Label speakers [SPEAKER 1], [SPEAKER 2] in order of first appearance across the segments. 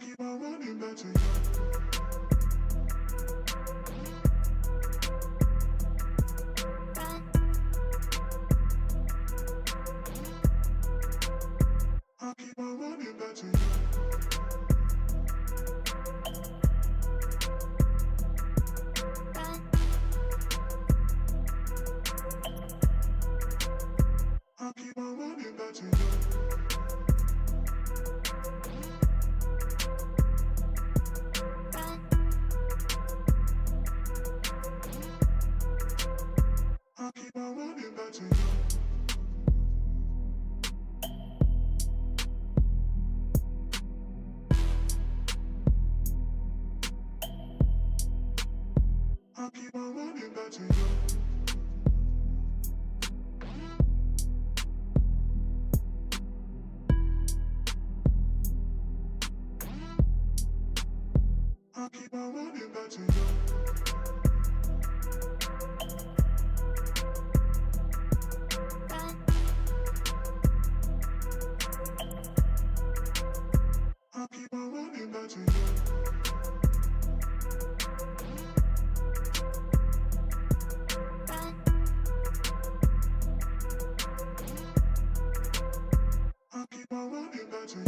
[SPEAKER 1] keep on running back to you. I keep on running back to you. I keep on running back to you. I keep on running back to you. I keep on running back to you. I keep on running back to you. I keep on running back to you. I keep on running back to you.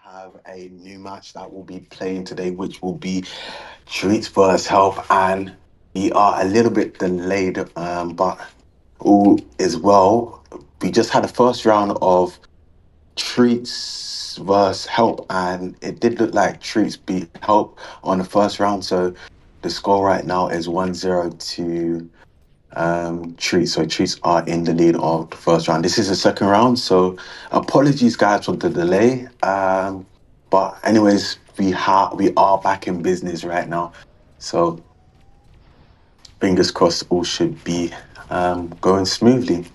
[SPEAKER 2] Have a new match that will be playing today, which will be Treats versus Health, and we are a little bit delayed, but all is well. We just had the first round of Treats versus Help, and it did look like Treats beat Help on the first round. So the score right now is 1-0 to Treats. So treats are in the lead of the first round. This is the second round, so apologies guys for the delay. But anyways, we are back in business right now. So fingers crossed all should be going smoothly.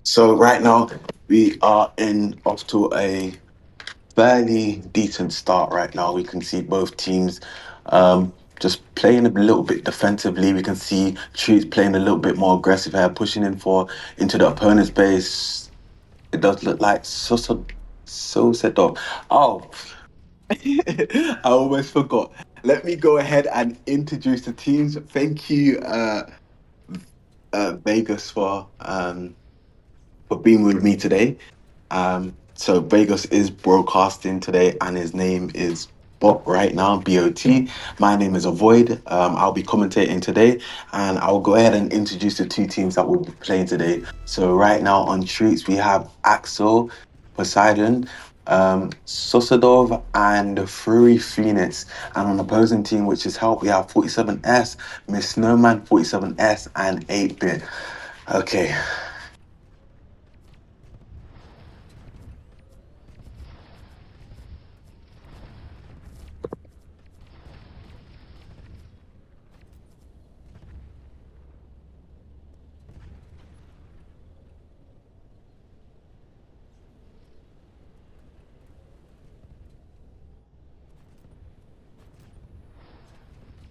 [SPEAKER 2] So right now we are in off to a fairly decent start right now. We can see both teams just playing a little bit defensively. We can see Trees playing a little bit more aggressive here, pushing in for into the opponent's base. It does look like so Oh, I almost forgot. Let me go ahead and introduce the teams. Thank you, Vegas, for being with me today. So Vegas is broadcasting today, and his name is Bot right now, BOT. My name is Avoid. I'll be commentating today, and I'll go ahead and introduce the two teams that will be playing today. So right now on Treats, we have Axel, Poseidon, Sosadov, and Fury Phoenix. And on the opposing team, which is Help, we have 47S, Miss Snowman, 47S, and 8-Bit. Okay.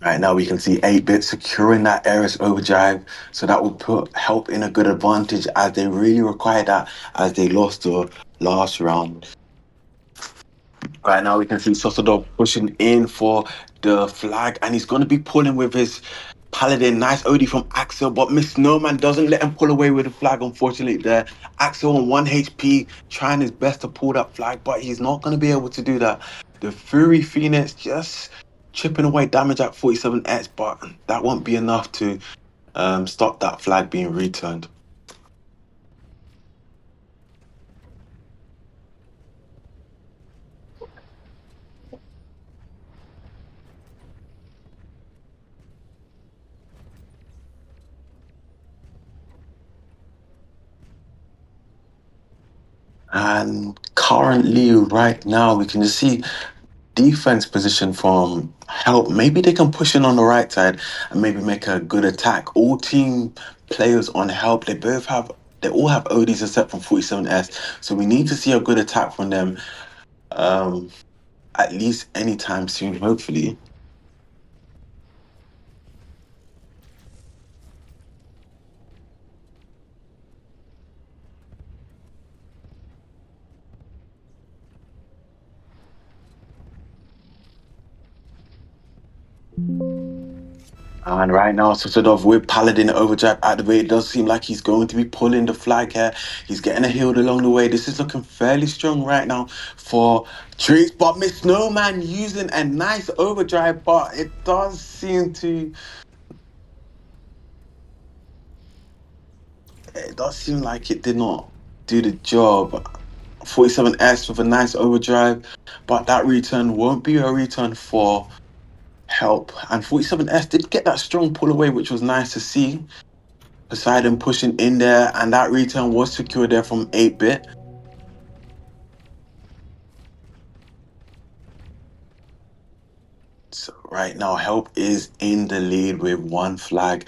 [SPEAKER 2] Right now, we can see 8-Bit securing that Ares overdrive. So that will put Help in a good advantage as they really require that as they lost the last round. Right now, we can see Sosadov pushing in for the flag, and he's going to be pulling with his Paladin. Nice OD from Axel, but Miss Snowman doesn't let him pull away with the flag, unfortunately. There, Axel on 1 HP, trying his best to pull that flag, but he's not going to be able to do that. The Fury Phoenix just chipping away damage at 47x, but that won't be enough to stop that flag being returned. And currently, right now, we can just see defense position from Help. Maybe they can push in on the right side and maybe make a good attack. All team players on Help, they all have ODs except from 47S. So we need to see a good attack from them um at least anytime soon, hopefully. And right now, so sort of with Paladin overdrive out the way, it does seem like he's going to be pulling the flag here. He's getting a healed along the way. This is looking fairly strong right now for Trees. But Miss Snowman using a nice overdrive, but it does seem like it did not do the job. 47S with a nice overdrive, but that return won't be a return for Help. And 47S did get that strong pull away, which was nice to see. Poseidon pushing in there, and that return was secured there from 8-Bit. So right now, Help is in the lead with one flag.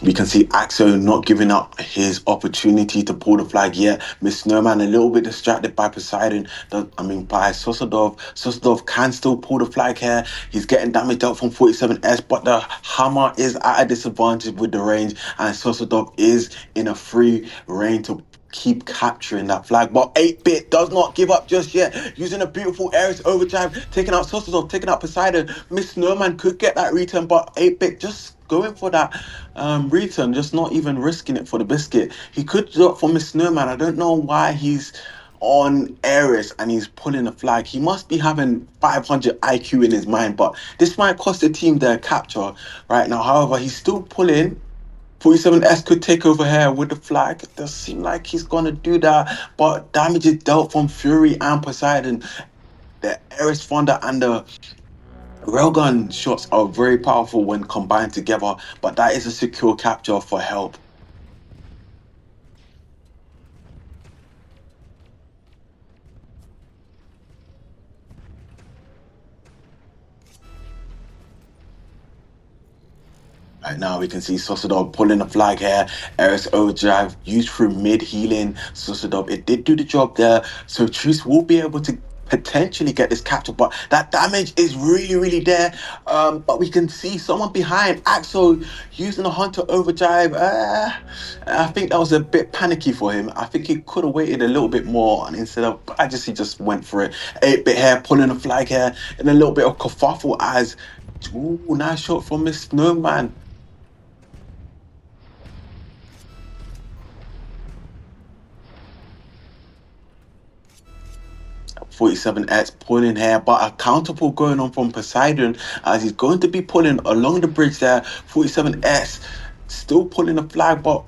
[SPEAKER 2] We can see Axo not giving up his opportunity to pull the flag yet. Miss Snowman a little bit distracted by Poseidon. By Sosadov. Sosadov can still pull the flag here. He's getting damage dealt from 47S, but the hammer is at a disadvantage with the range, and Sosadov is in a free reign to keep capturing that flag. But 8-Bit does not give up just yet. Using a beautiful Ares overdrive, taking out Sosazov, taking out Poseidon. Miss Snowman could get that return, but 8-Bit just going for that return, just not even risking it for the biscuit. He could drop for Miss Snowman. I don't know why he's on Eris and he's pulling a flag. He must be having 500 IQ in his mind, but this might cost the team their capture right now. However, he's still pulling. 47S could take over here with the flag. It does seem like he's gonna do that, but damage is dealt from Fury and Poseidon. The Eris Fonda and the railgun shots are very powerful when combined together, but that is a secure capture for help. Right now, we can see Sosadov pulling the flag here. Eris overdrive used through mid healing. Sosadov, it did do the job there. So Trees will be able to potentially get this capture, but that damage is really, really there. But we can see someone behind Axel using a Hunter overdrive. I think that was a bit panicky for him. I think he could have waited a little bit more, and instead of, he just went for it. 8-bit here, pulling the flag here, and a little bit of kerfuffle as. Ooh, nice shot from Miss Snowman. 47X pulling here, but a counter pull going on from Poseidon as he's going to be pulling along the bridge there. 47S still pulling the flag, but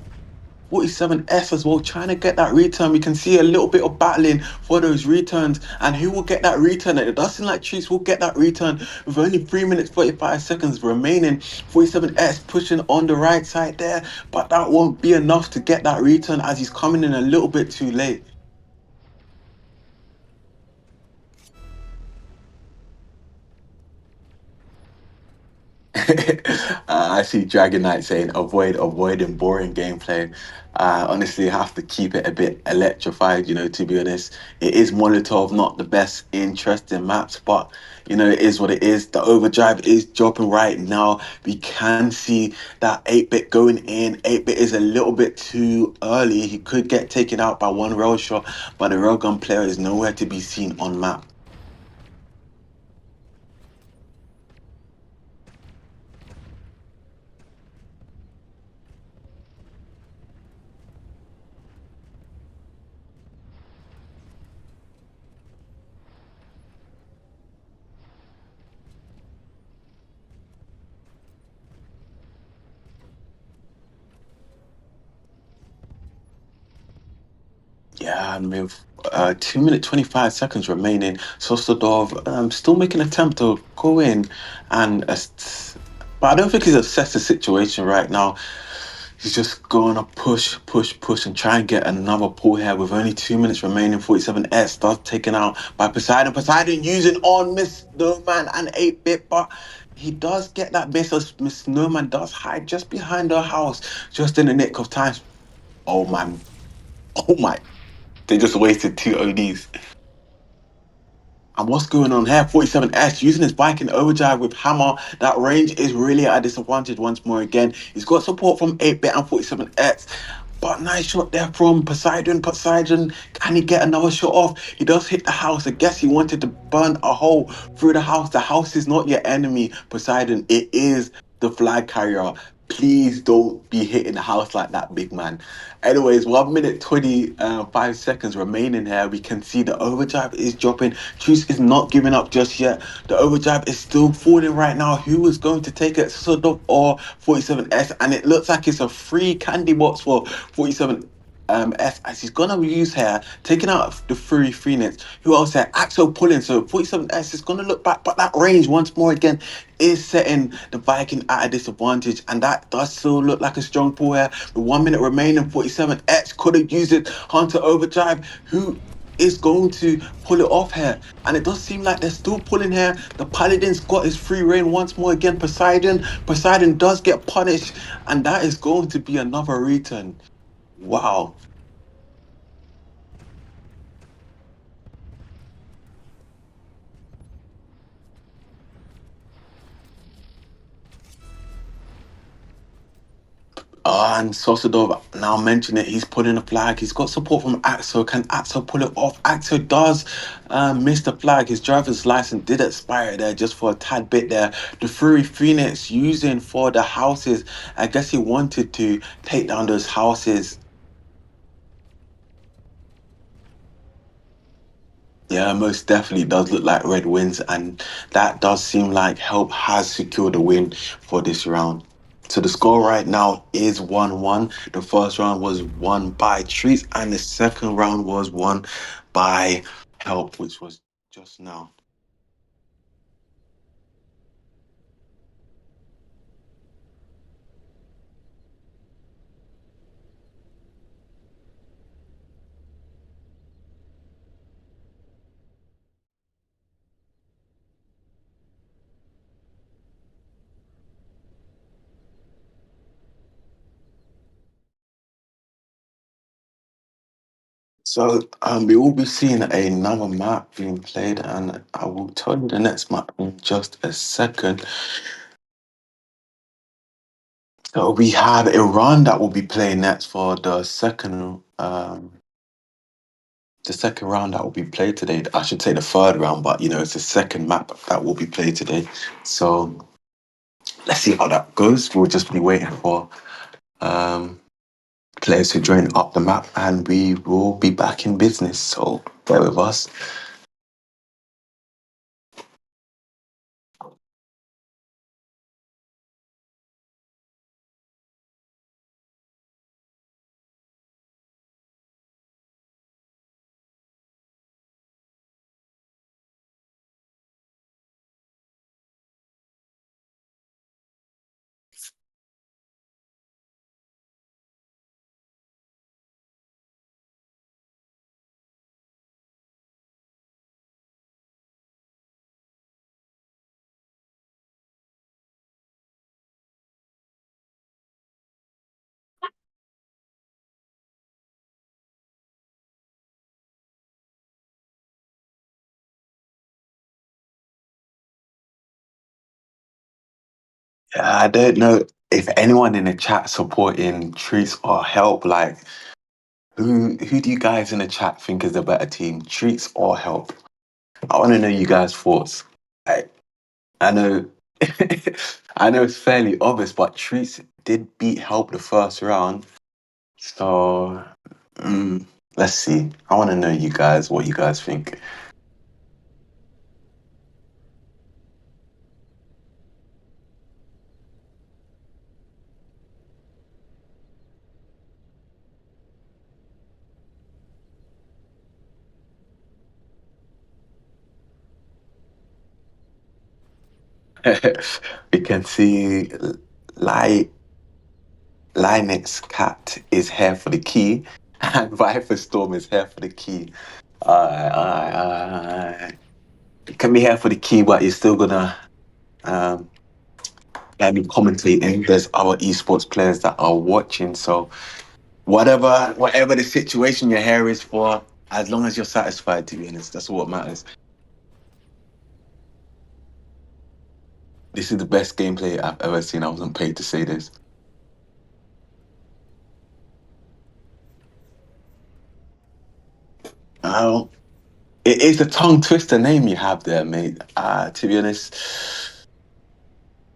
[SPEAKER 2] 47S as well trying to get that return. We can see a little bit of battling for those returns, and who will get that return? It does seem like Chiefs will get that return with only 3 minutes 45 seconds remaining. 47S pushing on the right side there, but that won't be enough to get that return as he's coming in a little bit too late. I see Dragon Knight saying avoiding boring gameplay. Honestly, have to keep it a bit electrified, to be honest. It is Molotov, not the best interesting maps, but it is what it is. The overdrive is dropping right now. We can see that 8-bit going in. 8-bit is a little bit too early. He could get taken out by one rail shot, but the railgun player is nowhere to be seen on map. Yeah, and with 2 minute 25 seconds remaining, Sostadov still making an attempt to go in and but I don't think he's assessed the situation right now. He's just gonna push, push, push, and try and get another pull here with only 2 minutes remaining. 47S starts taken out by Poseidon. Poseidon using on Miss Snowman and 8-bit, but he does get that miss as Miss Snowman does hide just behind her house, just in the nick of time. Oh man, oh my. They just wasted two ODs. And what's going on here? 47S using his bike in overdrive with hammer. That range is really at a disadvantage once more again. He's got support from 8-bit and 47X. But nice shot there from Poseidon. Poseidon, can he get another shot off? He does hit the house. I guess he wanted to burn a hole through the house. The house is not your enemy, Poseidon. It is the flag carrier. Please don't be hitting the house like that, big man. Anyways, 1 minute 25 seconds remaining here. We can see the overdrive is dropping. Truce is not giving up just yet. The overdrive is still falling right now. Who is going to take it? Sodok or 47S? And it looks like it's a free candy box for 47 S as he's gonna use here, taking out the Fury Phoenix. Who else here? Axel pulling. So 47S is gonna look back, but that range once more again is setting the Viking at a disadvantage, and that does still look like a strong pull here. With 1 minute remaining, 47X could have used it. Hunter overdrive. Who is going to pull it off here? And it does seem like they're still pulling here. The Paladin's got his free reign once more again. Poseidon does get punished, and that is going to be another return. Wow. And Sosadov, now mention it, he's pulling the flag. He's got support from Axel. Can Axel pull it off? Axel does miss the flag. His driver's license did expire there just for a tad bit there. The Fury Phoenix using for the houses. I guess he wanted to take down those houses. Yeah, most definitely does look like Red wins, and that does seem like Help has secured a win for this round. So the score right now is 1-1. The first round was won by Treats, and the second round was won by Help, which was just now. So we will be seeing another map being played, and I will tell you the next map in just a second. So we have Iran that will be playing next for the second round that will be played today. I should say the third round, but it's the second map that will be played today. So let's see how that goes. We'll just be waiting for um, players to join up the map, and we will be back in business. So bear with us. I don't know if anyone in the chat supporting Treats or Help. Like, who do you guys in the chat think is the better team, Treats or Help? I want to know you guys' thoughts. Like, I know, I know it's fairly obvious, but Treats did beat Help the first round. So mm, let's see. I want to know you guys what you guys think. We can see Li Linux Cat is here for the key, and Viper Storm is here for the key. You can be here for the key, but you're still gonna um, let me commentating. There's other esports players that are watching, so whatever the situation your hair is for, as long as you're satisfied, to be honest, that's what matters. This is the best gameplay I've ever seen. I wasn't paid to say this. Oh, it is a tongue twister name you have there, mate. To be honest,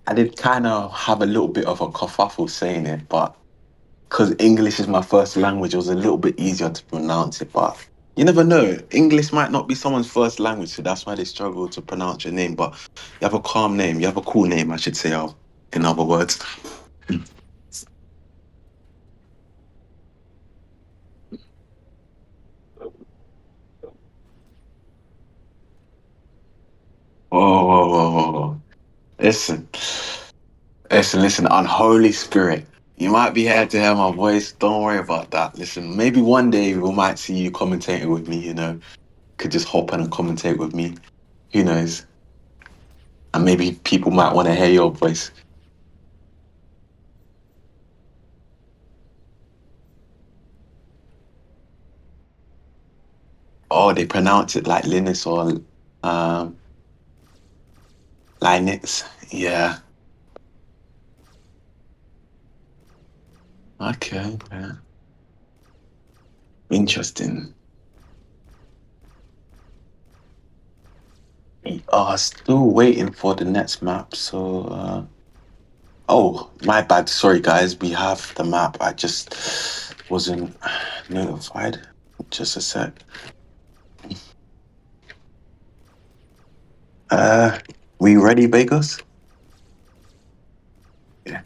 [SPEAKER 2] I did kind of have a little bit of a kerfuffle saying it, but because English is my first language, it was a little bit easier to pronounce it. But you never know. English might not be someone's first language, so that's why they struggle to pronounce your name. But you have a calm name. You have a cool name, I should say, in other words. Whoa, whoa, whoa, whoa, whoa. Listen, listen, unholy spirit. You might be here to hear my voice. Don't worry about that. Listen, maybe one day we might see you commentating with me, Could just hop on and commentate with me. Who knows? And maybe people might want to hear your voice. Oh, they pronounce it like Linus or um, Linux. Yeah. Okay. Yeah. Interesting. We are still waiting for the next map. So, oh, my bad. Sorry, guys. We have the map. I just wasn't notified. Just a sec. Uh, we ready, Vegas? Yeah.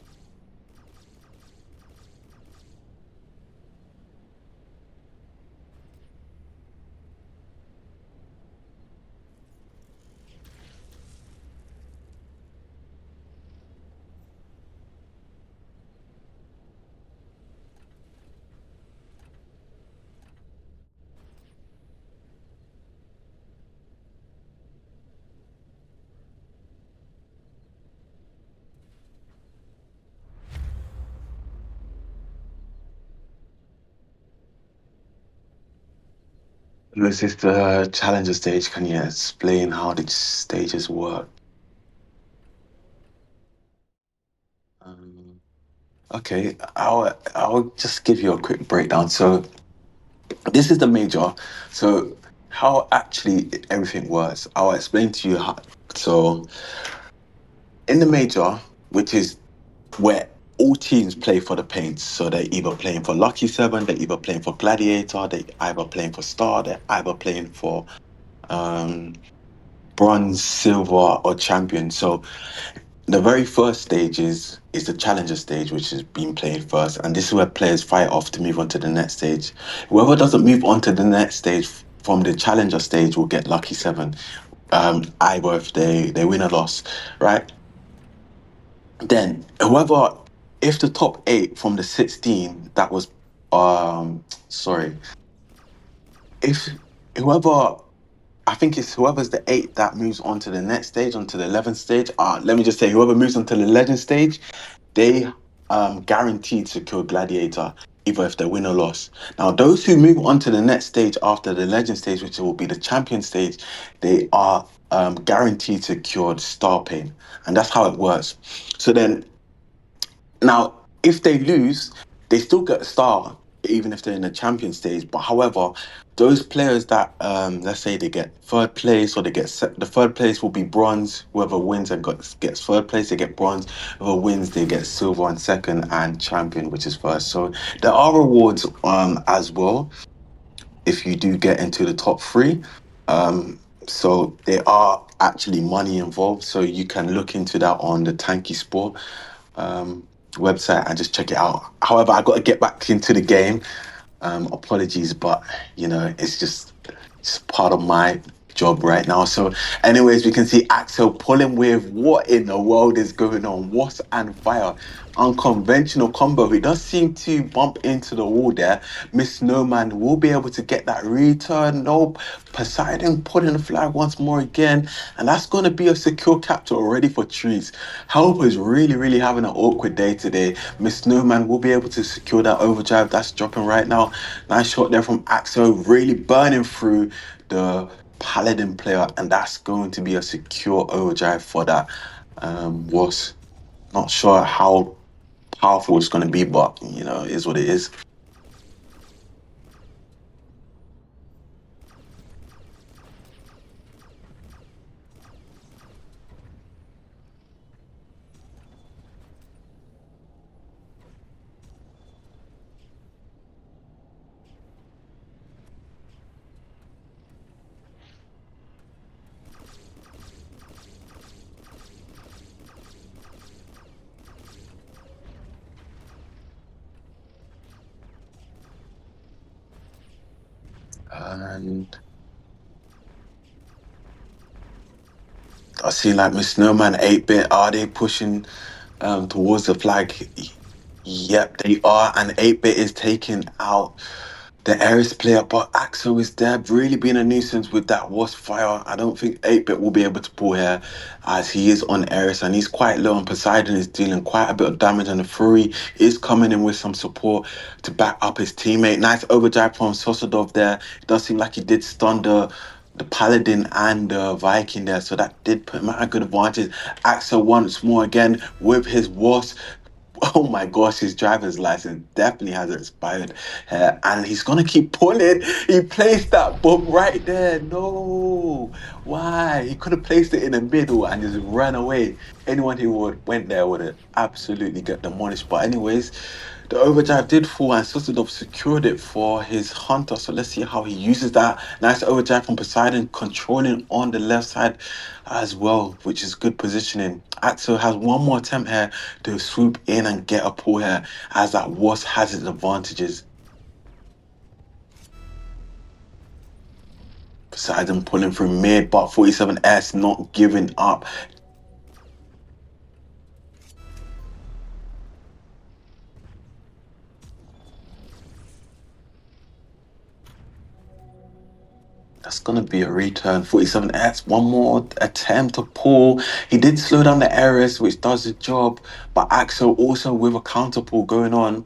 [SPEAKER 2] This is the challenger stage. Can you explain how the stages work? Um, okay, I'll just give you a quick breakdown. So this is the major. So how actually everything works, I'll explain to you how. So in the major, which is where all teams play for the paints. So they're either playing for Lucky Seven, they're either playing for Gladiator, they're either playing for Star, they're either playing for um, Bronze, Silver, or Champion. So the very first stage is the Challenger stage, which is being played first, and this is where players fight off to move on to the next stage. Whoever doesn't move on to the next stage from the Challenger stage will get Lucky Seven. Either if they win or loss, right? Then whoever, if the top eight from the 16 that was, sorry, if whoever, I think it's whoever's the eight that moves on to the next stage, onto the 11th stage. Let me just say, whoever moves on to the legend stage, they guaranteed secure gladiator, either if they win or loss. Now, those who move on to the next stage after the legend stage, which will be the champion stage, they are guaranteed secured star pain, and that's how it works. So then now, if they lose, they still get a star, even if they're in the champion stage. But however, those players that let's say they get third place or they get the third place will be bronze. Whoever wins and gets third place, they get bronze. Whoever wins, they get silver and second, and champion, which is first. So there are rewards as well if you do get into the top three. So there are actually money involved. So you can look into that on the Tanky Sport website and just check it out. However, I got to get back into the game. Apologies, but it's part of my job right now. So, anyways, we can see Axel pulling with what in the world is going on? What's and fire? Unconventional combo. He does seem to bump into the wall there. Miss Snowman will be able to get that return. Nope. Poseidon putting the flag once more again. And that's going to be a secure capture already for Trees. Helper is really, really having an awkward day today. Miss Snowman will be able to secure that overdrive. That's dropping right now. Nice shot there from Axel, really burning through the Paladin player. And that's going to be a secure overdrive for that. Was not sure how powerful it's going to be, but it is what it is. And I see like Miss Snowman 8-bit. Are they pushing towards the flag? Yep, they are. And 8-bit is taking out the Ares player, but Axel is there, really being a nuisance with that Wasp fire. I don't think 8-bit will be able to pull here as he is on Ares and he's quite low on Poseidon, is dealing quite a bit of damage, and the Fury is coming in with some support to back up his teammate. Nice overdrive from Sosodov there. It does seem like he did stun the Paladin and the Viking there, so that did put him at a good advantage. Axel once more again with his Wasp. Oh my gosh, his driver's license definitely has expired. And he's gonna keep pulling. He placed that bomb right there. No. Why? He could have placed it in the middle and just ran away. Anyone who went there would have absolutely get demolished. But anyways, the overdrive did fall and Susadov secured it for his hunter. So let's see how he uses that. Nice overdrive from Poseidon, controlling on the left side as well, which is good positioning. Axel has one more attempt here to swoop in and get a pull here, as that was has its advantages. Poseidon pulling through mid, but 47S not giving up. That's going to be a return. 47X, one more attempt to pull. He did slow down the errors, which does the job, but Axel also with a counter pull going on.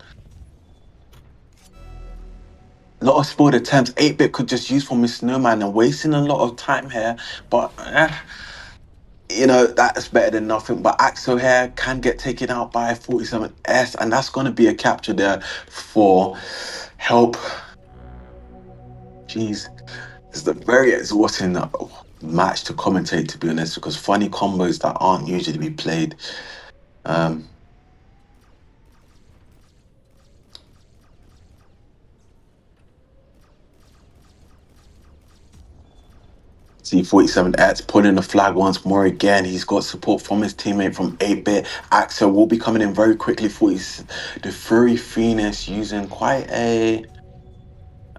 [SPEAKER 2] A lot of spoiled attempts. 8-bit could just use from Miss Snowman and wasting a lot of time here, but that's better than nothing. But Axel here can get taken out by 47S, and that's going to be a capture there for help. Jeez. It's a very exhausting match to commentate, to be honest, because funny combos that aren't usually be played. Um, C47X pulling the flag once more again. He's got support from his teammate from 8-bit. Axel will be coming in very quickly. The Furry Phoenix using quite a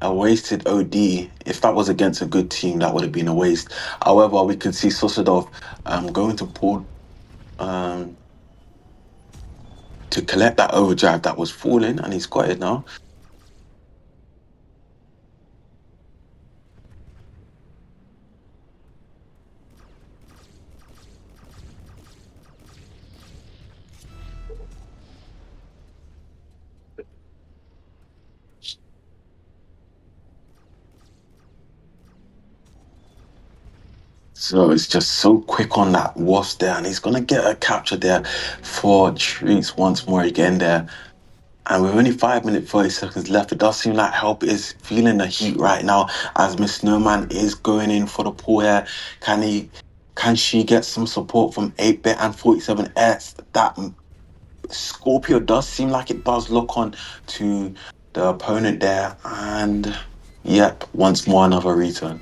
[SPEAKER 2] wasted OD. If that was against a good team, that would have been a waste. However, we can see Sosadov going to pull to collect that overdrive that was falling, and he's got it now. So it's just so quick on that wasp there, and he's gonna get a capture there for TREEX once more again there. And with only 5 minutes 30 seconds left, it does seem like help is feeling the heat right now as Miss Snowman is going in for the pull here. Can she get some support from 8-bit and 47S? That Scorpio does seem like it does look on to the opponent there, and yep, once more another return.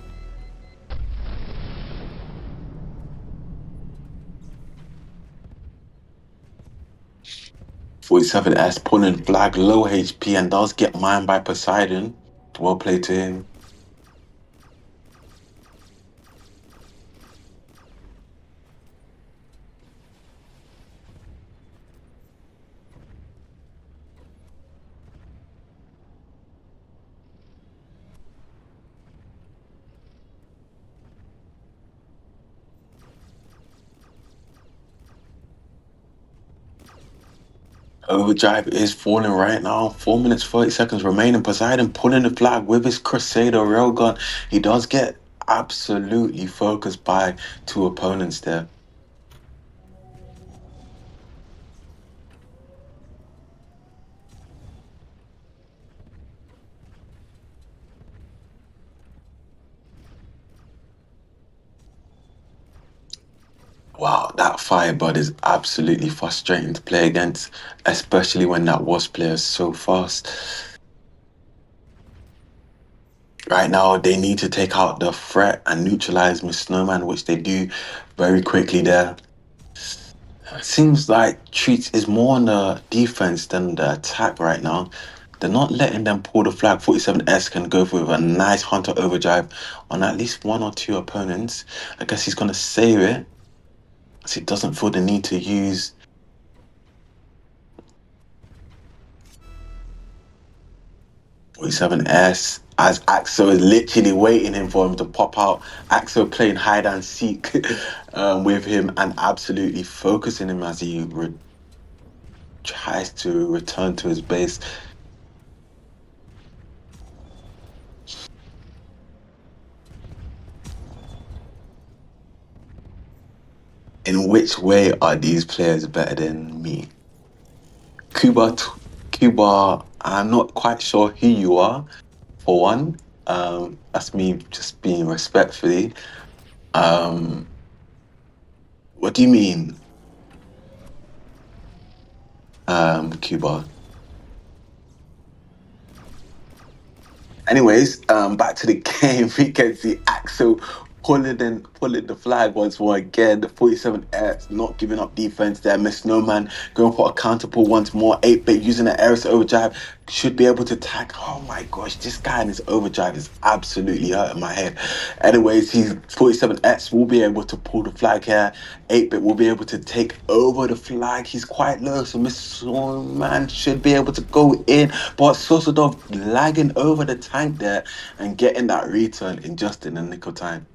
[SPEAKER 2] 47S pulling flag low HP and does get mined by Poseidon. Well played to him. Overdrive is falling right now. 4 minutes 30 seconds remaining. Poseidon pulling the flag with his Crusader railgun. He does get absolutely focused by two opponents there. Wow, that Firebird is absolutely frustrating to play against, especially when that Wasp player is so fast. Right now, they need to take out the threat and neutralize Miss Snowman, which they do very quickly there. It seems like Treats is more on the defense than the attack right now. They're not letting them pull the flag. 47S can go with a nice Hunter overdrive on at least one or two opponents. I guess he's going to save it, as he doesn't feel the need to use 47S, as Axel is literally waiting him for him to pop out. Axel playing hide and seek with him and absolutely focusing him as he tries to return to his base. In which way are these players better than me? Cuba, Cuba, I'm not quite sure who you are, for one. That's me just being respectfully. Um, what do you mean, Cuba? Anyways, back to the game. We can see Axel pulling the flag once more again. The 47 X not giving up defense there. Miss Snowman going for a counter pull once more. 8-bit using the Aris overdrive should be able to tag. Oh my gosh, this guy in his overdrive is absolutely hurting my head. Anyways, he's 47X will be able to pull the flag here. 8-bit will be able to take over the flag. He's quite low, so Miss Snowman should be able to go in. But Sosodov lagging over the tank there and getting that return in just in the nick of time.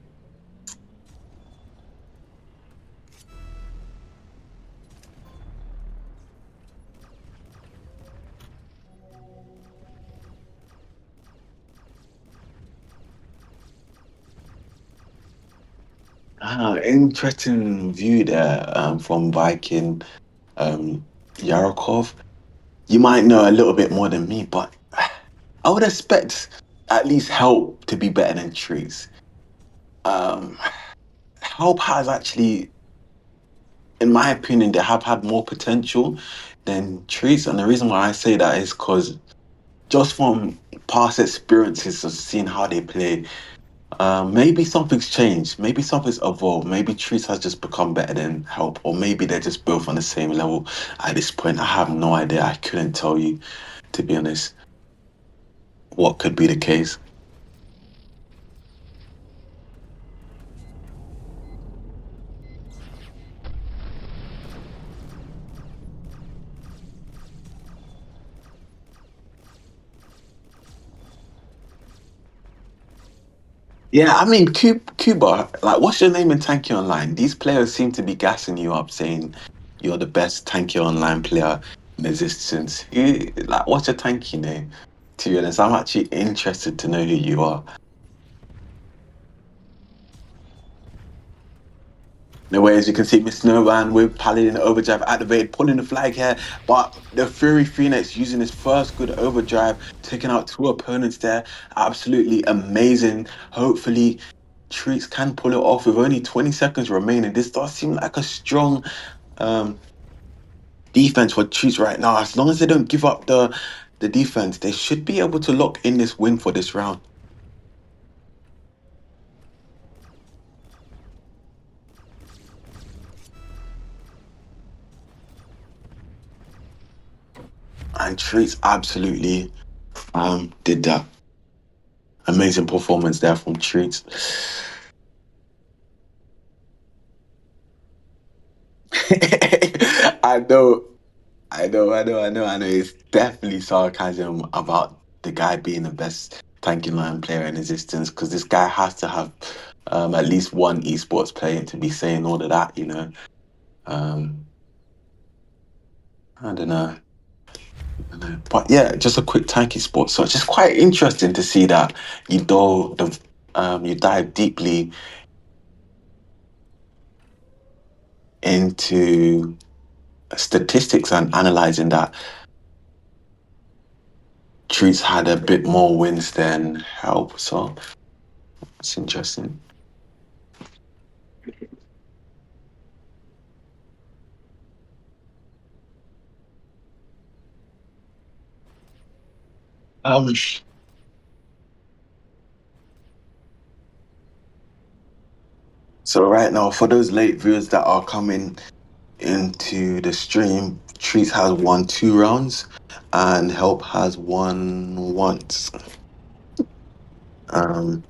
[SPEAKER 2] Interesting view there from Viking Yarakov. You might know a little bit more than me, but I would expect at least Help to be better than Trees. Um, Help has actually, in my opinion, they have had more potential than Trees, and the reason why I say that is because just from past experiences of seeing how they play, maybe something's changed. Maybe something's evolved. Maybe Trees has just become better than Help, or maybe they're just both on the same level at this point. I have no idea. I couldn't tell you, to be honest, what could be the case. Yeah, I mean, Cuba, like, what's your name in Tanky Online? These players seem to be gassing you up, saying you're the best Tanky Online player in existence. Like, what's your Tanky name? To be honest, I'm actually interested to know who you are. No way, as you can see, Miss Snowman with Paladin Overdrive activated, pulling the flag here. But the Fury Phoenix using his first good overdrive, taking out two opponents there. Absolutely amazing. Hopefully, Treats can pull it off with only 20 seconds remaining. This does seem like a strong um, defense for Treats right now. As long as they don't give up the defense, they should be able to lock in this win for this round. And Treats absolutely did that. Amazing performance there from Treats. I know, I know. It's definitely sarcasm about the guy being the best tanking line player in existence because this guy has to have at least one esports player to be saying all of that, you know. Um, I don't know. I don't know. But yeah, just a quick tanky sport. So it's just quite interesting to see that you dive deeply into statistics and analyzing that Treats had a bit more wins than Help. So it's interesting. Um, so right now, for those late viewers that are coming into the stream, Treats has won 2 rounds and Help has won once. Um,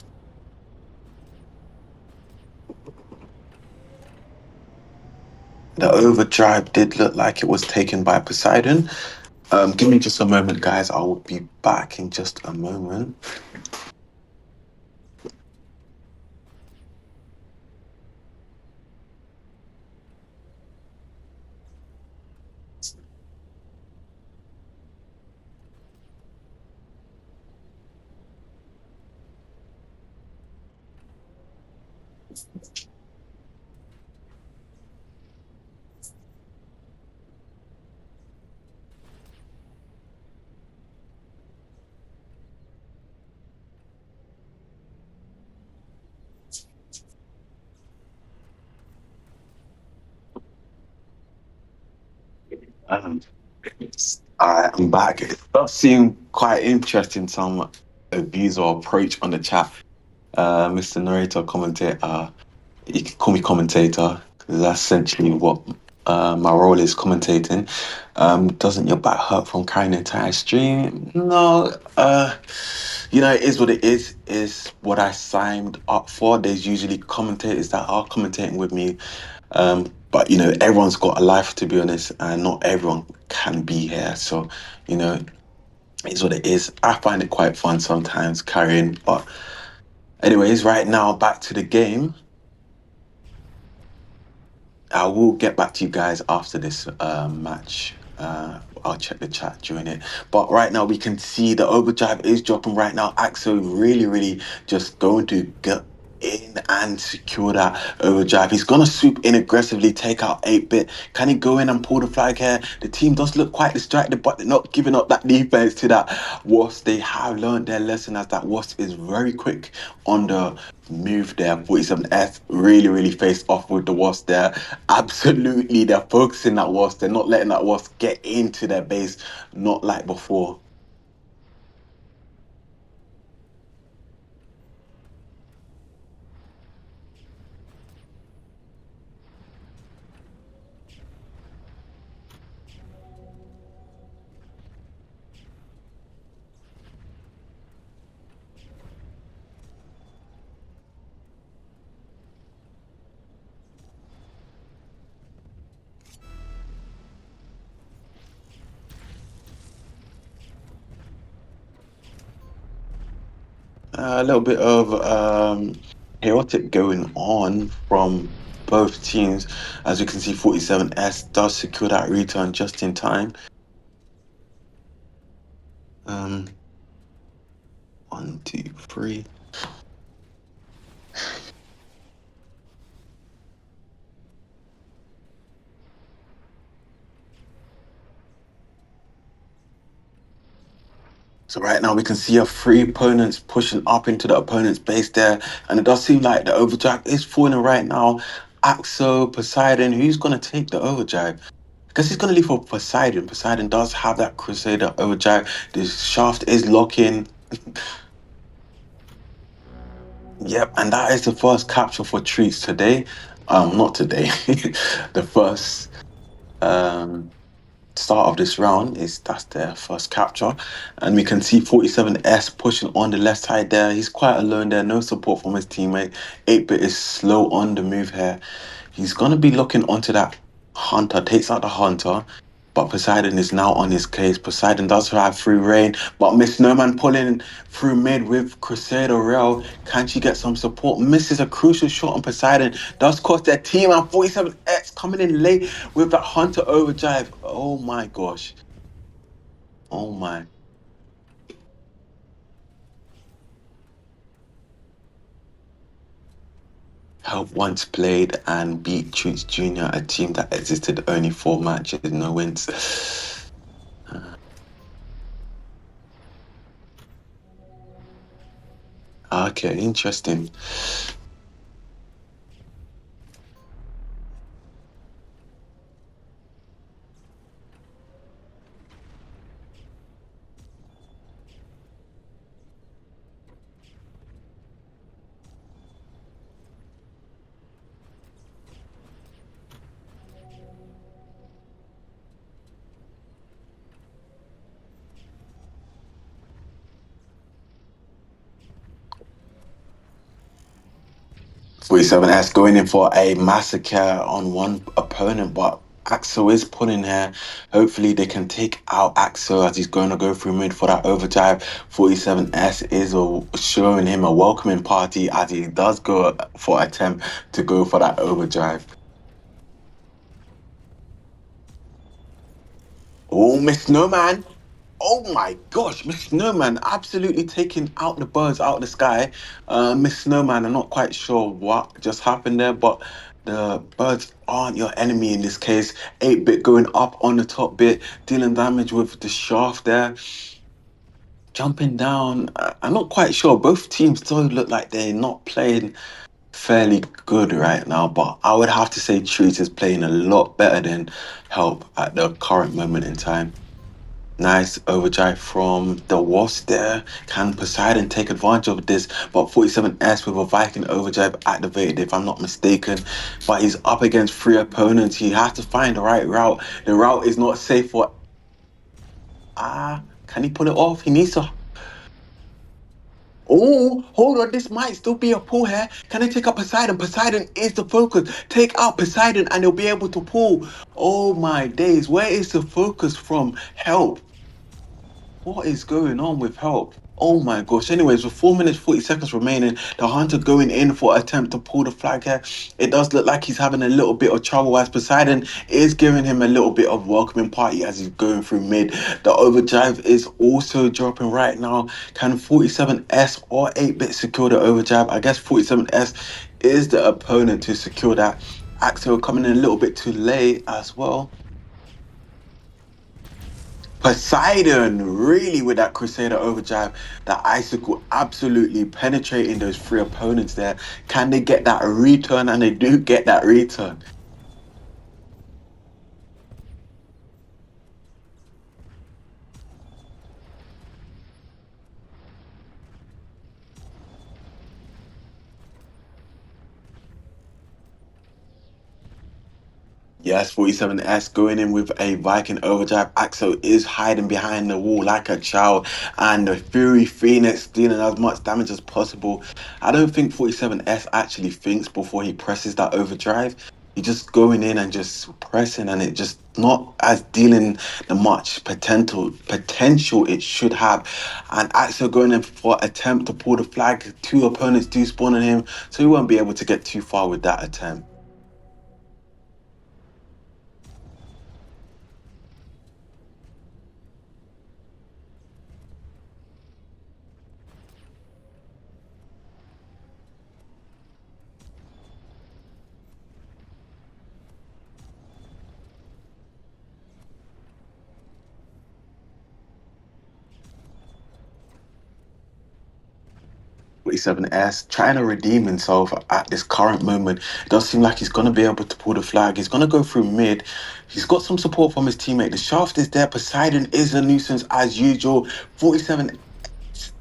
[SPEAKER 2] the overdrive did look like it was taken by Poseidon. Give me just a moment, guys. I will be back in just a moment. Um, I'm back. It does seem quite interesting. Some views or approach on the chat. Mr. Narrator, commentator. You can call me commentator because that's essentially what my role is, commentating. Doesn't your back hurt from carrying the entire stream? No. It is what it is. Is what I signed up for. There's usually commentators that are commentating with me. But everyone's got a life, to be honest, and not everyone can be here. So, you know, it's what it is. I find it quite fun sometimes carrying. But anyways, right now back to the game. I will get back to you guys after this match. I'll check the chat during it. But right now, we can see the overdrive is dropping right now. Axel really, really just going to get in and secure that overdrive. He's going to swoop in aggressively, take out 8-bit. Can he go in and pull the flag here? The team does look quite distracted, but they're not giving up that defense to that Wasp. They have learned their lesson as that Wasp is very quick on the move there. 47S really, really faced off with the Wasp there. Absolutely, they're focusing that Wasp. They're not letting that Wasp get into their base, not like before. A little bit of chaotic going on from both teams. As you can see, 47S does secure that return just in time. Um, one, two, three. So right now we can see our three opponents pushing up into the opponent's base there, and it does seem like the overdrive is falling right now. Axo, Poseidon, who's gonna take the overdrive? Because he's gonna leave for Poseidon. Poseidon does have that Crusader overdrive. The shaft is locking. Yep, and that is the first capture for TREEX today. Not today. The first um start of this round is that's their first capture, and we can see 47S pushing on the left side there. He's quite alone there, no support from his teammate. 8-bit is slow on the move here. He's gonna be looking onto that hunter, takes out the hunter, but Poseidon is now on his case. Poseidon does have free reign, but Miss Snowman pulling through mid with Crusader Rail. Can she get some support? Misses a crucial shot on Poseidon. Does cost their team, and 47X coming in late with that hunter overdrive. Oh my gosh. Oh my. Help once played and beat Troops Jr., a team that existed only 4 matches, no wins. Okay, interesting. 47S going in for a massacre on one opponent, but Axel is pulling here. Hopefully, they can take out Axel as he's going to go through mid for that overdrive. 47S is showing him a welcoming party as he does go for attempt to go for that overdrive. Oh, Miss Snowman. Oh my gosh, Miss Snowman absolutely taking out the birds out of the sky. Miss Snowman, I'm not quite sure what just happened there, but the birds aren't your enemy in this case. 8-bit going up on the top bit, dealing damage with the shaft there. Jumping down. I'm not quite sure. Both teams still look like they're not playing. fairly good right now, but I would have to say Trees is playing a lot better than Help at the current moment in time. Nice overdrive from the Wasp there. Can Poseidon take advantage of this? But 47S with a Viking overdrive activated, if I'm not mistaken. But he's up against three opponents. He has to find the right route. The route is not safe for. Can he pull it off? He needs to. Oh, hold on. This might still be a pull here. Can I take out Poseidon? Poseidon is the focus. Take out Poseidon and they'll be able to pull. Oh my days. Where is the focus from? Help. What is going on with Help? Oh my gosh. Anyways, with 4 minutes 40 seconds remaining, the Hunter going in for attempt to pull the flag here. It does look like he's having a little bit of trouble as Poseidon is giving him a little bit of welcoming party as he's going through mid. The overdrive is also dropping right now. Can 47S or 8-bit secure the overdrive? I guess 47S is the opponent to secure that. Axel coming in a little bit too late as well. Poseidon really with that Crusader overdrive, that icicle absolutely penetrating those three opponents there. Can they get that return? And they do get that return. Yes, 47S going in with a Viking overdrive. Axel is hiding behind the wall like a child, and the Fury Phoenix dealing as much damage as possible. I don't think 47S actually thinks before he presses that overdrive. He just going in and just pressing, and it just not as dealing the much potential it should have. And Axel going in for attempt to pull the flag. Two opponents do spawn on him, so he won't be able to get too far with that attempt. 47S trying to redeem himself at this current moment. It does seem like he's going to be able to pull the flag. He's going to go through mid. He's got some support from his teammate. The shaft is there. Poseidon is a nuisance as usual. 47.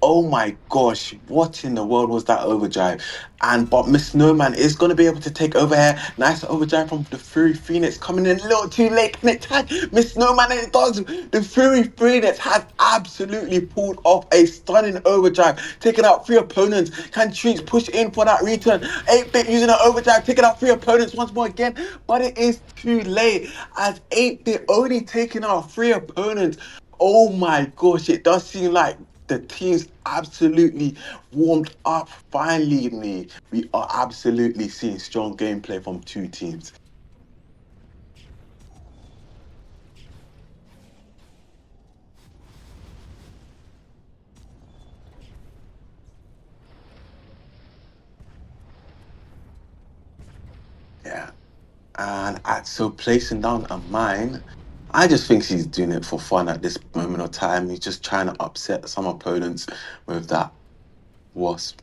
[SPEAKER 2] Oh my gosh, what in the world was that overdrive? And but Miss Snowman is going to be able to take over here. Nice overdrive from the Fury Phoenix coming in a little too late. Can it tag Miss Snowman? And it does. The Fury Phoenix has absolutely pulled off a stunning overdrive, taking out three opponents. Can TREEX push in for that return? 8-bit using an overdrive, taking out three opponents once more again. But it is too late as 8-bit only taking out three opponents. Oh my gosh, it does seem like the team's absolutely warmed up. Finally, we are absolutely seeing strong gameplay from two teams. Yeah. And so placing down a mine, I just think he's doing it for fun at this moment of time. He's just trying to upset some opponents with that wasp.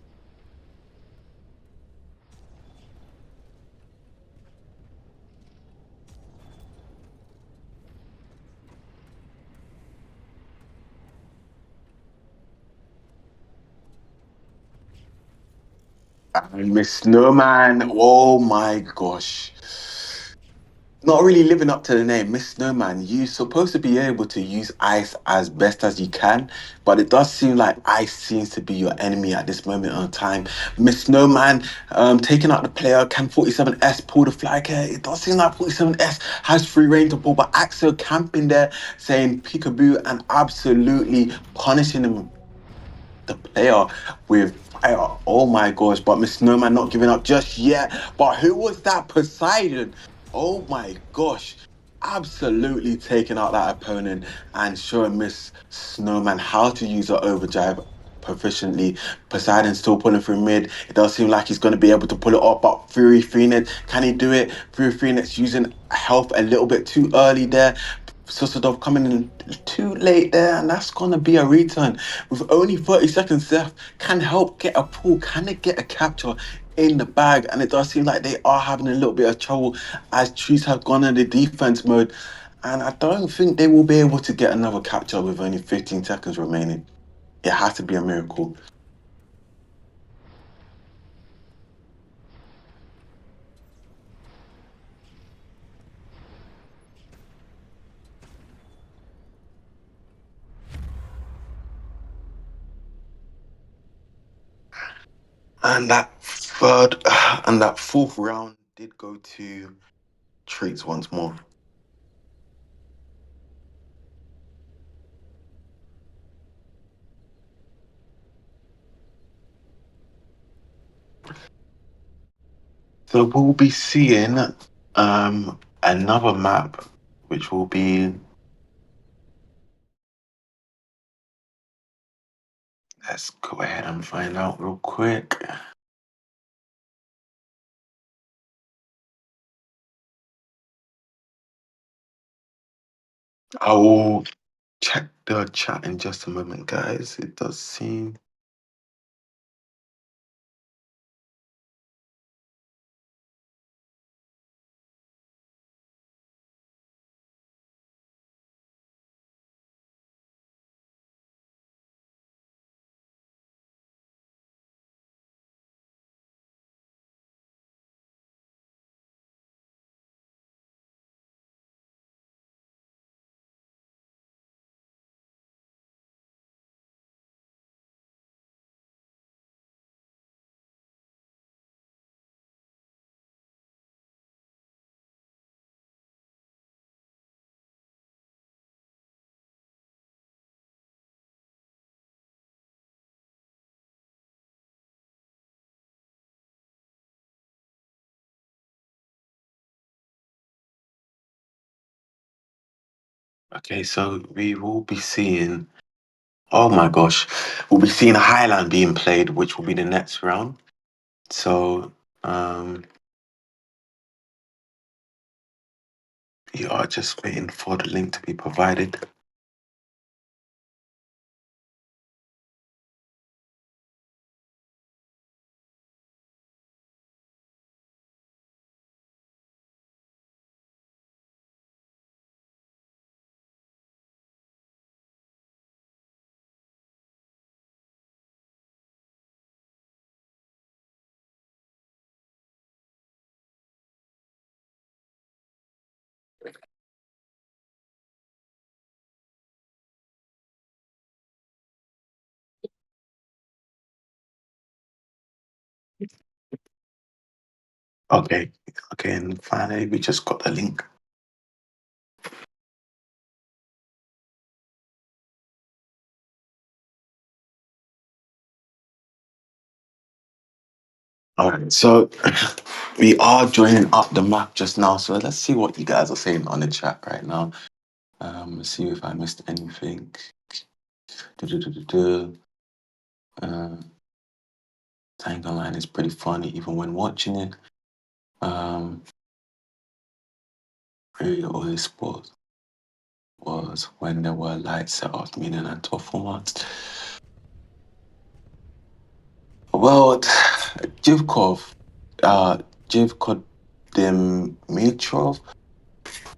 [SPEAKER 2] And Miss Snowman, oh my gosh. Not really living up to the name, Miss Snowman. You're supposed to be able to use ice as best as you can, but it does seem like ice seems to be your enemy at this moment in time. Miss Snowman taking out the player. Can 47S pull the flag here? It does seem like 47S has free reign to pull, but Axel camping there saying peekaboo and absolutely punishing him, the player, with fire. Oh my gosh, but Miss Snowman not giving up just yet. But who was that? Poseidon. Oh my gosh. Absolutely taking out that opponent and showing Miss Snowman how to use her overdrive proficiently. Poseidon still pulling through mid. It does seem like he's going to be able to pull it off, but Fury Phoenix, can he do it? Fury Phoenix using health a little bit too early there. Susadov coming in too late there, and that's gonna be a return with only 30 seconds left. Can Help get a pull? Can they get a capture in the bag, and it does seem like they are having a little bit of trouble as Chiefs have gone in the defense mode. And I don't think they will be able to get another capture with only 15 seconds remaining. It has to be a miracle. And that third and that fourth round did go to Treats once more. So we'll be seeing another map, which will be, let's go ahead and find out real quick. I will check the chat in just a moment, guys. It does seem. Okay, so we will be seeing. Oh my gosh, we'll be seeing Highland being played, which will be the next round. So, we are just waiting for the link to be provided. Okay, okay, and finally we just got the link. All right, so we are joining up the map just now. So let's see what you guys are saying on the chat right now. Let's see if I missed anything. Du-du-du-du-du. Uh, Tank Online is pretty funny even when watching it. Really early sports was when there were light set off meaning and tough formats. Well, Jivkov, Jivkov Dimitrov.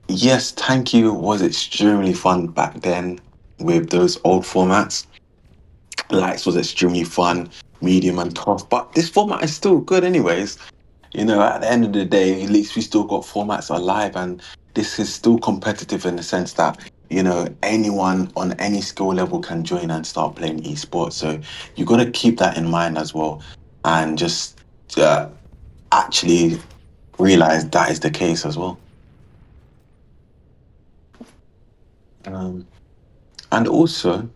[SPEAKER 2] Yes, thank you was extremely fun back then with those old formats. Lights was extremely fun, medium and tough, but this format is still good anyways. You know, at the end of the day, at least we still got formats alive, and this is still competitive in the sense that, you know, anyone on any skill level can join and start playing esports. So you got to keep that in mind as well, and just actually realize that is the case as well. Um, and also,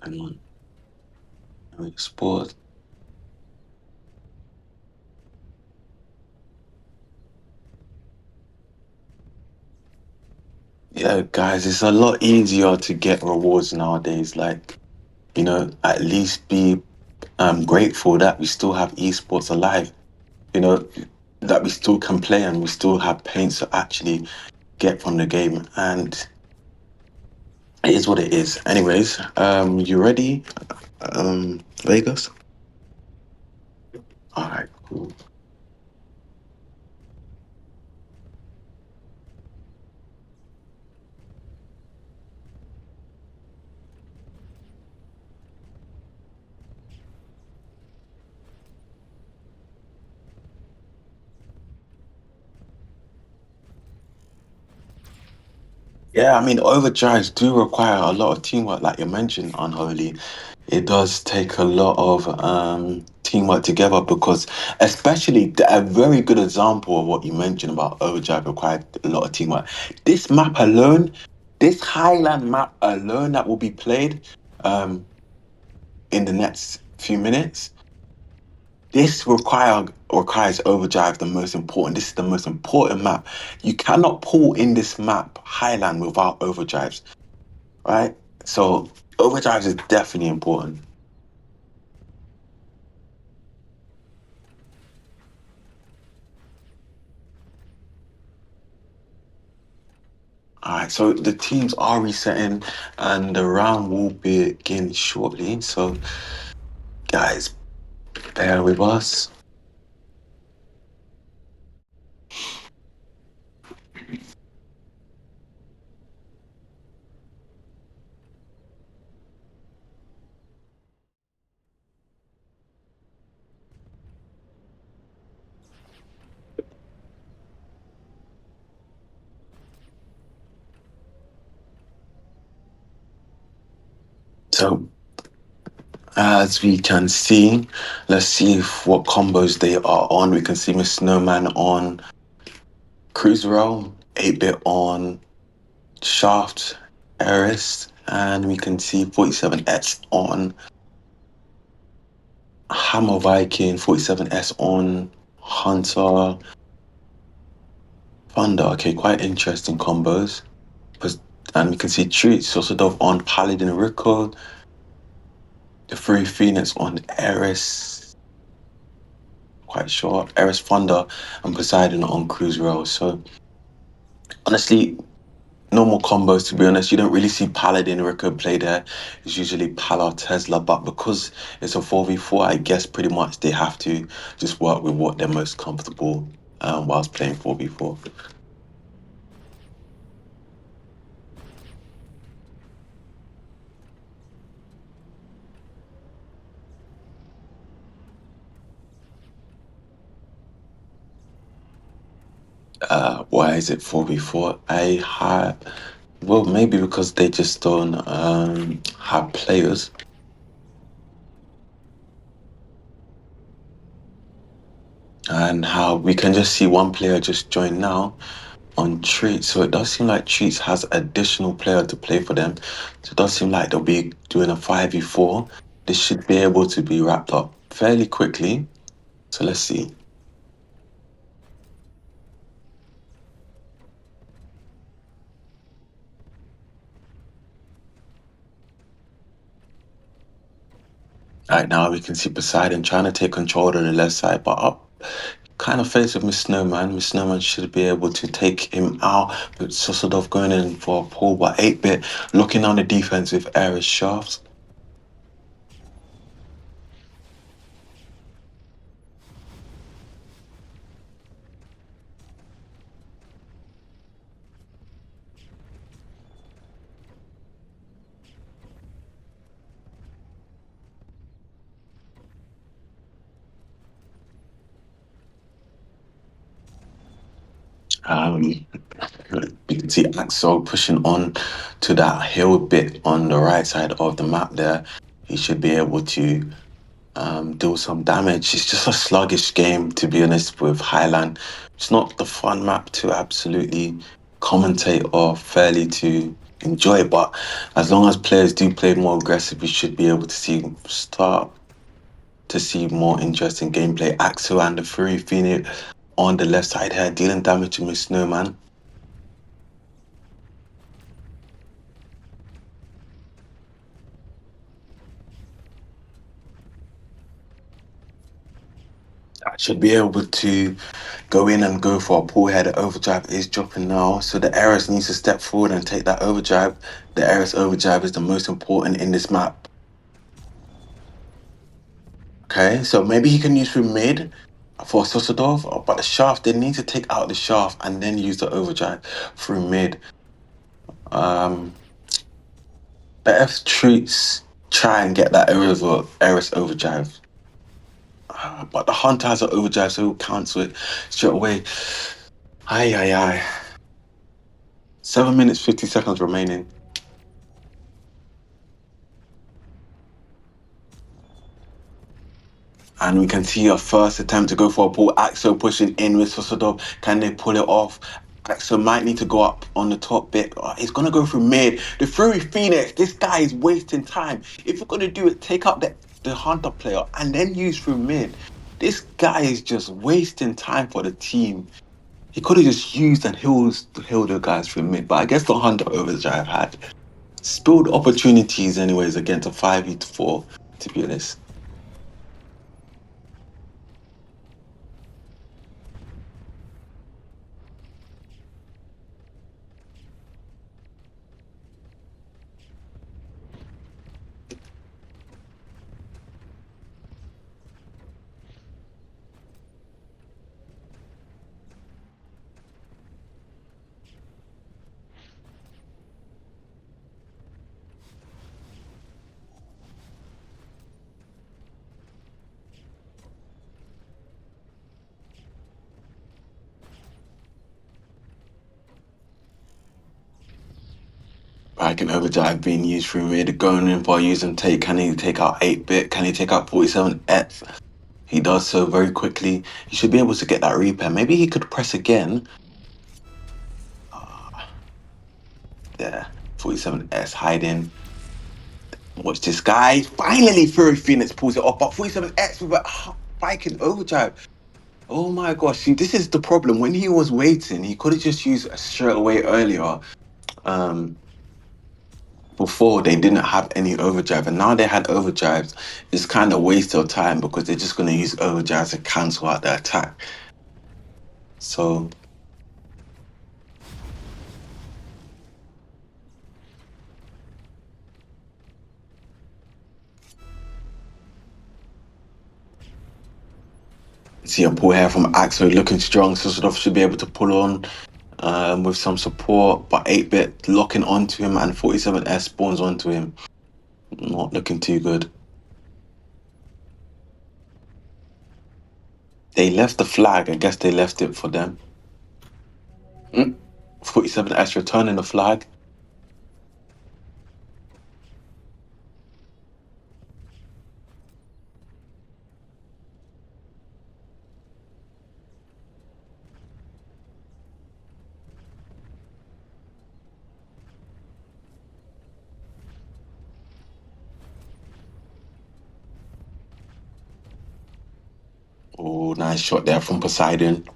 [SPEAKER 2] um, sports. Yeah, guys, it's a lot easier to get rewards nowadays. Like, at least be grateful that we still have esports alive. You know, that we still can play and we still have paints to actually get from the game. And it is what it is. Anyways, you ready, Vegas? All right, cool. Yeah, I mean, overdrives do require a lot of teamwork, like you mentioned, Unholy. It does take a lot of teamwork together because, especially a very good example of what you mentioned about overdrive required a lot of teamwork. This map alone, this Highland map alone that will be played um, in the next few minutes, this requires overdrive the most important. This is the most important map. You cannot pull in this map Highland without overdrives, right? So overdrives is definitely important. All right, so the teams are resetting and the round will begin shortly. So, guys, bear with us. So, as we can see, let's see what combos they are on. We can see Miss Snowman on Cruiser Roll, 8-bit on Shaft, Eris, and we can see 47S on Hammer Viking, 47S on Hunter, Thunder. Okay, quite interesting combos. And we can see Treats also on Paladin Rico, the Free Phoenix on Eris, quite sure, Eris Thunder, and Poseidon on Cruise Roll. So honestly, normal combos to be honest. You don't really see Paladin Rico play there. It's usually Pala Tesla, but because it's a 4v4, I guess pretty much they have to just work with what they're most comfortable whilst playing 4v4. Why is it 4v4? I have, well, maybe because they just don't have players, and how we can just see one player just join now on Treats. So it does seem like Treats has additional player to play for them. So it does seem like they'll be doing a 5v4. This should be able to be wrapped up fairly quickly. So let's see. Right now we can see Poseidon trying to take control of the left side, but up kind of face with Miss Snowman. Miss Snowman should be able to take him out. But Sosodov going in for a pull, but 8-bit looking on the defense with Ares Shafts. Um, you can see Axel pushing on to that hill bit on the right side of the map there. He should be able to deal some damage. It's just a sluggish game, to be honest, with Highland. It's not the fun map to absolutely commentate or fairly to enjoy, but as long as players do play more aggressive, we should be able to start to see more interesting gameplay. Axel and the Fury Phoenix on the left side here, dealing damage to Miss Snowman. Should be able to go in and go for a pull here. The overdrive is dropping now. So the Eris needs to step forward and take that overdrive. The Eris overdrive is the most important in this map. Okay, so maybe he can use through mid for Sosadov, but the shaft, they need to take out the shaft and then use the overdrive through mid. Um, Better if Treats try and get that Eris overdrive. But the Hunter has an overdrive, so he'll cancel it straight away. Aye, aye, aye. 7 minutes, 50 seconds remaining. And we can see a first attempt to go for a pull. Axo pushing in with Sosadov. Can they pull it off? Axo might need to go up on the top bit. He's going to go through mid. The Fury Phoenix, this guy is wasting time. If you're going to do it, take up the Hunter player and then use through mid. This guy is just wasting time for the team. He could have just used and healed the guys through mid. But I guess the Hunter overdrive had spilled opportunities anyways against a 5v4, to be honest. Like an overdrive being used through mid, going in for a use and take. Can he take out 8-bit? Can he take out 47F? He does so very quickly. He should be able to get that repair. Maybe he could press again. Uh, there. 47S hiding. Watch this guy. Finally, Fury Phoenix pulls it off. But 47X with a Viking overdrive. Oh my gosh. See, this is the problem. When he was waiting, he could have just used a straight away earlier. Um, Before they didn't have any overdrive, and now they had overdrives. It's kind of waste of time because they're just going to use overdrives to cancel out the attack. So see a pull here from Axo looking strong. So sort of should be able to pull on with some support, but 8-bit locking onto him and 47S spawns onto him. Not looking too good. They left the flag. I guess they left it for them. 47S returning the flag. Oh, nice shot there from Poseidon.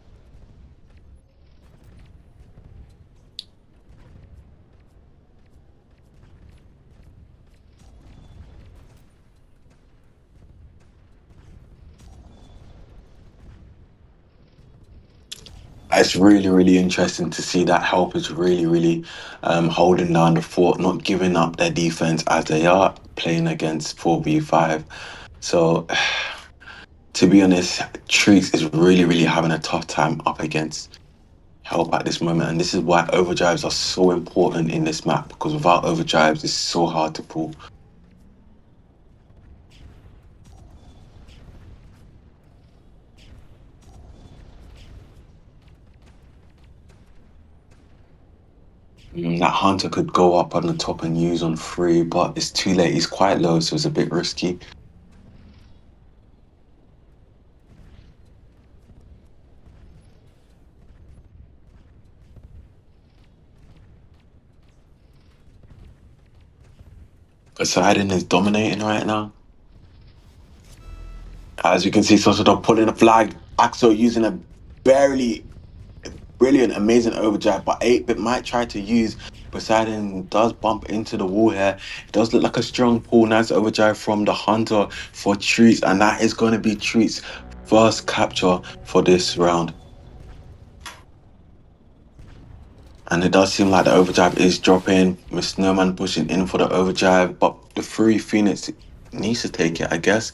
[SPEAKER 2] It's really, really interesting to see that help is really, really holding down the fort, not giving up their defense as they are playing against 4v5. So, to be honest, TREEX is really, really having a tough time up against help at this moment. And this is why overdrives are so important in this map, because without overdrives, it's so hard to pull. That Hunter could go up on the top and use on 3, but it's too late. He's quite low, so it's a bit risky. Poseidon is dominating right now. As you can see, Sosodov pulling a flag. Axo using a barely brilliant, amazing overdrive, but 8-bit might try to use. Poseidon does bump into the wall here. It does look like a strong pull. Nice overdrive from the Hunter for Treats, and that is going to be Treats' first capture for this round. And it does seem like the overdrive is dropping. With Snowman pushing in for the overdrive, but the free Phoenix needs to take it, I guess.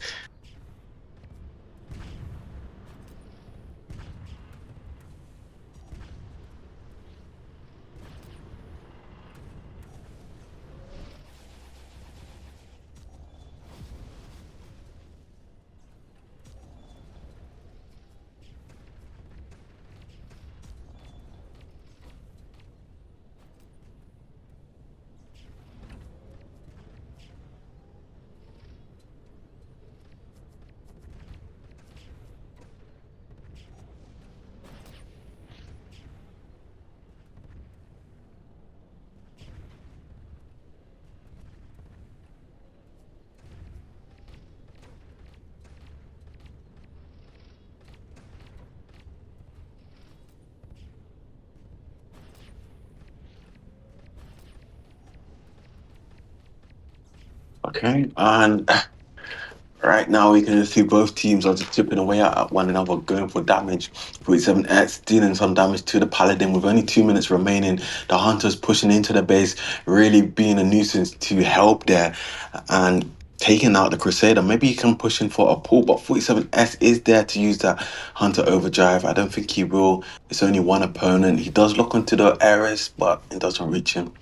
[SPEAKER 2] Okay, and right now we can see both teams are just chipping away at one another, going for damage. 47X dealing some damage to the Paladin with only 2 minutes remaining. The Hunter's pushing into the base, really being a nuisance to help there and taking out the Crusader. Maybe he can push in for a pull, but 47S is there to use that Hunter overdrive. I don't think he will. It's only one opponent. He does look onto the Ares, but it doesn't reach him.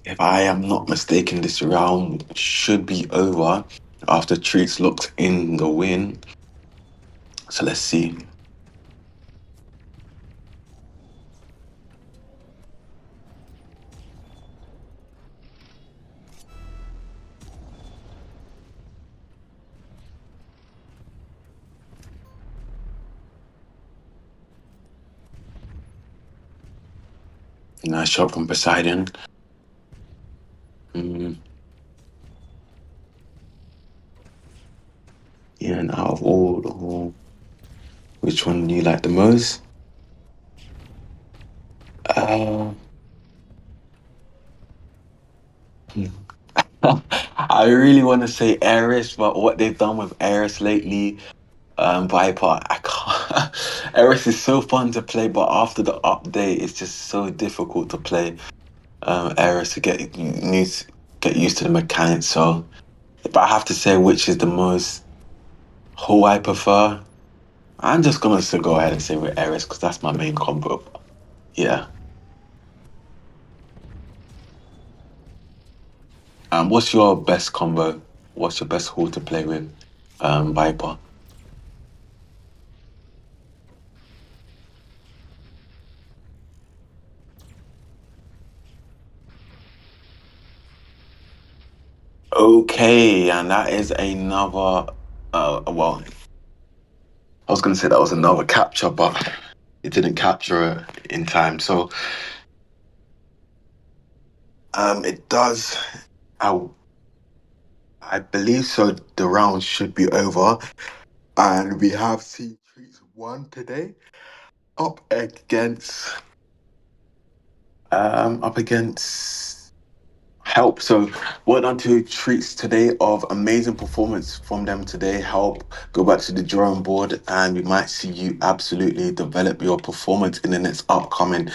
[SPEAKER 2] If I am not mistaken, this round should be over after Treats looked in the win. So let's see. Nice shot from Poseidon. Mm, yeah, and out of all, which one do you like the most? Uh, I really want to say Eris, but what they've done with Eris lately, Viper, I can't. Eris is so fun to play, but after the update, it's just so difficult to play. Eris to get you need to get used to the mechanics. So if I have to say which is the most who I prefer, I'm just gonna still go ahead and say with Eris because that's my main combo. Yeah. What's your best combo? What's your best hall to play with? Viper. Okay, and that is another. Well, I was gonna say that was another capture, but it didn't capture it in time. So, it does. I I believe so. The round should be over, and we have seen Treats one today up against up against Help. So well done to Treats today of amazing performance from them today. Help go back to the drawing board, and we might see you absolutely develop your performance in the next upcoming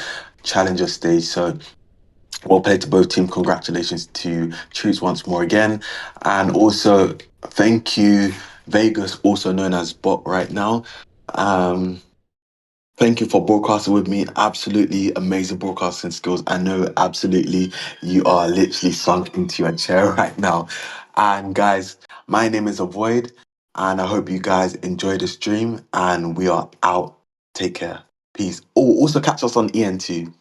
[SPEAKER 2] challenger stage. So well played to both teams. Congratulations to Treats once more again, and also thank you Vegas, also known as Bot right now. Um, Thank you for broadcasting with me. Absolutely amazing broadcasting skills. I know absolutely you are literally sunk into your chair right now. And guys, my name is Avoid, and I hope you guys enjoy the stream. And we are out. Take care. Peace. Oh, also catch us on EN2.